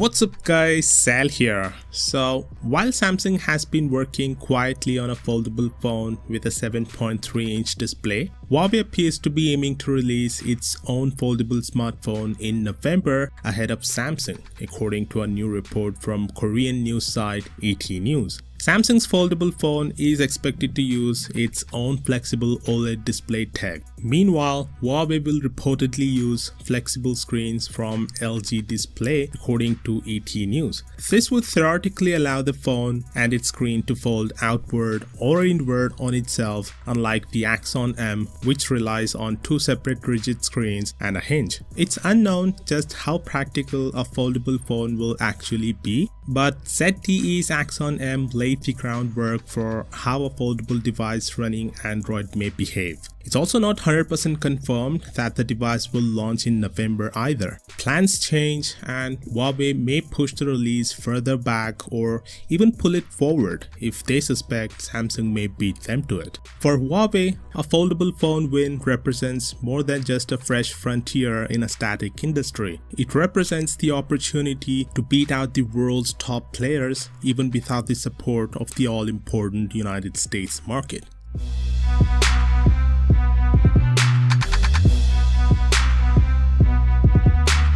What's up guys, Sal here. So while Samsung has been working quietly on a foldable phone with a 7.3-inch display, Huawei appears to be aiming to release its own foldable smartphone in November ahead of Samsung, according to a new report from Korean news site ET News. Samsung's foldable phone is expected to use its own flexible OLED display tech. Meanwhile, Huawei will reportedly use flexible screens from LG Display, according to ET News. This would theoretically allow the phone and its screen to fold outward or inward on itself, unlike the Axon M, which relies on two separate rigid screens and a hinge. It's unknown just how practical a foldable phone will actually be, but ZTE's Axon M laid the groundwork for how a foldable device running Android may behave. It's also not 100% confirmed that the device will launch in November either. Plans change and Huawei may push the release further back or even pull it forward if they suspect Samsung may beat them to it. For Huawei, a foldable phone win represents more than just a fresh frontier in a static industry. It represents the opportunity to beat out the world's top players even without the support of the all-important United States market.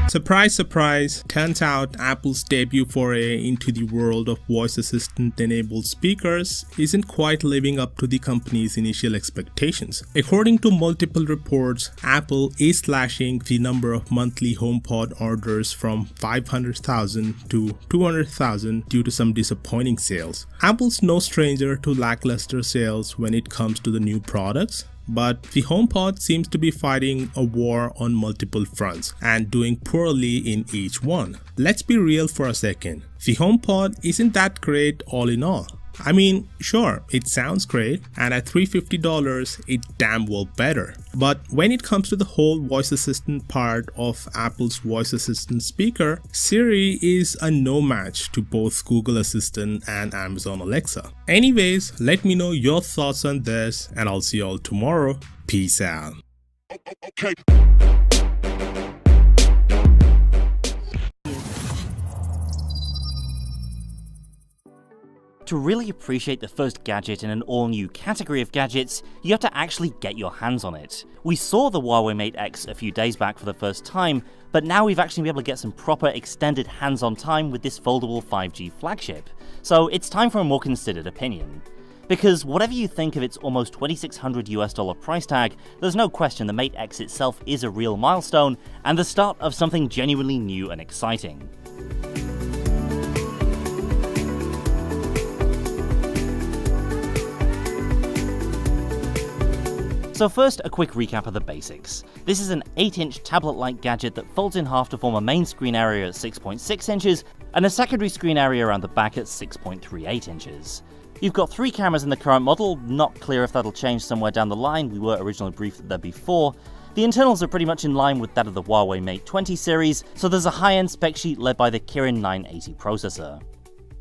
Surprise, surprise, turns out Apple's debut foray into the world of voice assistant enabled speakers isn't quite living up to the company's initial expectations. According to multiple reports, Apple is slashing the number of monthly HomePod orders from 500,000 to 200,000 due to some disappointing sales. Apple's no stranger to lackluster sales when it comes to the new products, but the HomePod seems to be fighting a war on multiple fronts and doing poorly in each one. Let's be real for a second. The HomePod isn't that great all in all. I mean, sure, it sounds great, and at $350, it's damn well better. But when it comes to the whole voice assistant part of Apple's voice assistant speaker, Siri is a no match to both Google Assistant and Amazon Alexa. Anyways, let me know your thoughts on this, and I'll see you all tomorrow. Peace out. Okay. To really appreciate the first gadget in an all-new category of gadgets, you have to actually get your hands on it. We saw the Huawei Mate X a few days back for the first time, but now we've actually been able to get some proper extended hands-on time with this foldable 5G flagship. So it's time for a more considered opinion. Because whatever you think of its almost $2,600 price tag, there's no question the Mate X itself is a real milestone and the start of something genuinely new and exciting. So first, a quick recap of the basics. This is an 8-inch tablet-like gadget that folds in half to form a main screen area at 6.6 inches and a secondary screen area around the back at 6.38 inches. You've got 3 cameras in the current model, not clear if that'll change somewhere down the line, we were originally briefed that there'd be 4. The internals are pretty much in line with that of the Huawei Mate 20 series, so there's a high-end spec sheet led by the Kirin 980 processor.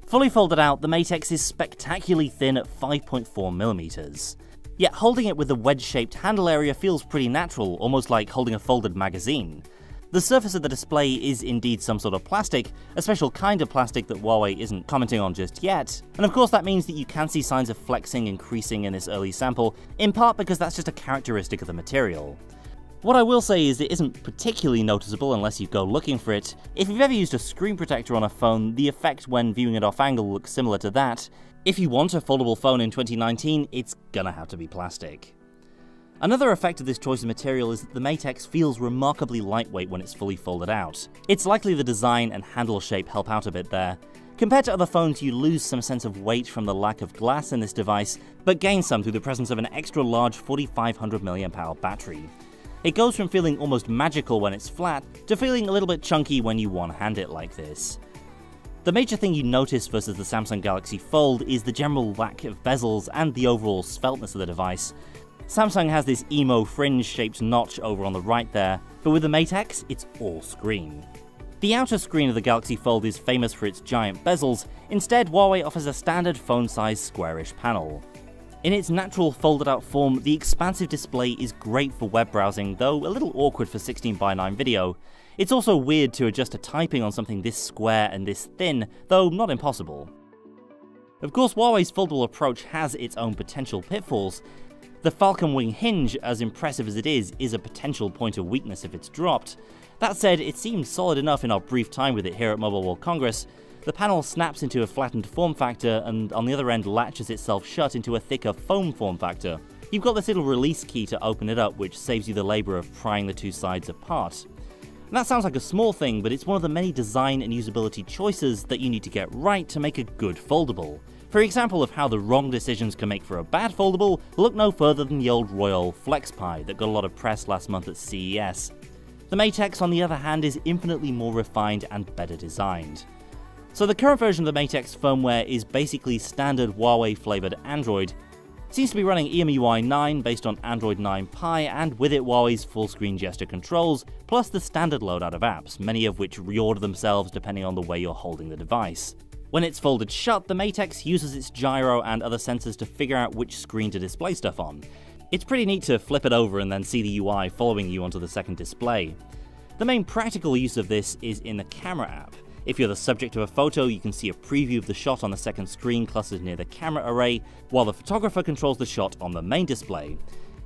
Fully folded out, the Mate X is spectacularly thin at 5.4mm. Yet holding it with the wedge-shaped handle area feels pretty natural, almost like holding a folded magazine. The surface of the display is indeed some sort of plastic, a special kind of plastic that Huawei isn't commenting on just yet, and of course that means that you can see signs of flexing and creasing in this early sample, in part because that's just a characteristic of the material. What I will say is it isn't particularly noticeable unless you go looking for it. If you've ever used a screen protector on a phone, the effect when viewing it off angle looks similar to that. If you want a foldable phone in 2019, it's gonna have to be plastic. Another effect of this choice of material is that the Mate X feels remarkably lightweight when it's fully folded out. It's likely the design and handle shape help out a bit there. Compared to other phones, you lose some sense of weight from the lack of glass in this device, but gain some through the presence of an extra large 4500 mAh battery. It goes from feeling almost magical when it's flat, to feeling a little bit chunky when you one-hand it like this. The major thing you notice versus the Samsung Galaxy Fold is the general lack of bezels and the overall svelteness of the device. Samsung has this emo fringe-shaped notch over on the right there, but with the Mate X, it's all screen. The outer screen of the Galaxy Fold is famous for its giant bezels, instead Huawei offers a standard phone-sized squarish panel. In its natural folded-out form, the expansive display is great for web browsing, though a little awkward for 16:9 video. It's also weird to adjust to typing on something this square and this thin, though not impossible. Of course, Huawei's foldable approach has its own potential pitfalls. The Falcon Wing hinge, as impressive as it is a potential point of weakness if it's dropped. That said, it seemed solid enough in our brief time with it here at Mobile World Congress. The panel snaps into a flattened form factor and on the other end latches itself shut into a thicker foam form factor. You've got this little release key to open it up, which saves you the labour of prying the two sides apart. And that sounds like a small thing, but it's one of the many design and usability choices that you need to get right to make a good foldable. For example of how the wrong decisions can make for a bad foldable, look no further than the old Royal FlexPi that got a lot of press last month at CES. The Mate X, on the other hand, is infinitely more refined and better designed. So the current version of the Mate X firmware is basically standard Huawei flavoured Android. It seems to be running EMUI 9 based on Android 9 Pie, and with it Huawei's full-screen gesture controls, plus the standard loadout of apps, many of which reorder themselves depending on the way you're holding the device. When it's folded shut, the Mate X uses its gyro and other sensors to figure out which screen to display stuff on. It's pretty neat to flip it over and then see the UI following you onto the second display. The main practical use of this is in the camera app. If you're the subject of a photo, you can see a preview of the shot on the second screen clustered near the camera array, while the photographer controls the shot on the main display.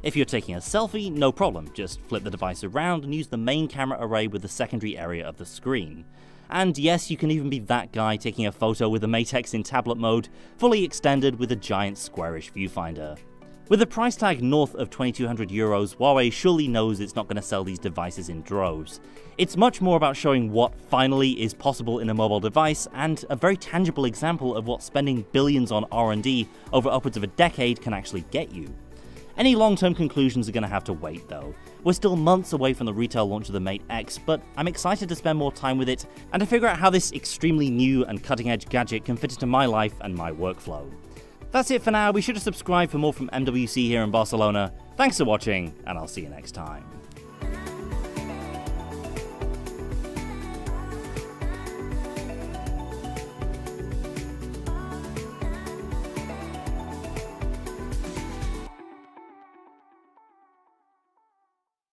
If you're taking a selfie, no problem, just flip the device around and use the main camera array with the secondary area of the screen. And yes, you can even be that guy taking a photo with the Mate X in tablet mode, fully extended with a giant squarish viewfinder. With a price tag north of €2,200, Huawei surely knows it's not going to sell these devices in droves. It's much more about showing what finally is possible in a mobile device, and a very tangible example of what spending billions on R&D over upwards of a decade can actually get you. Any long-term conclusions are going to have to wait though. We're still months away from the retail launch of the Mate X, but I'm excited to spend more time with it and to figure out how this extremely new and cutting-edge gadget can fit into my life and my workflow. That's it for now. Be sure to subscribe for more from MWC here in Barcelona. Thanks for watching, and I'll see you next time.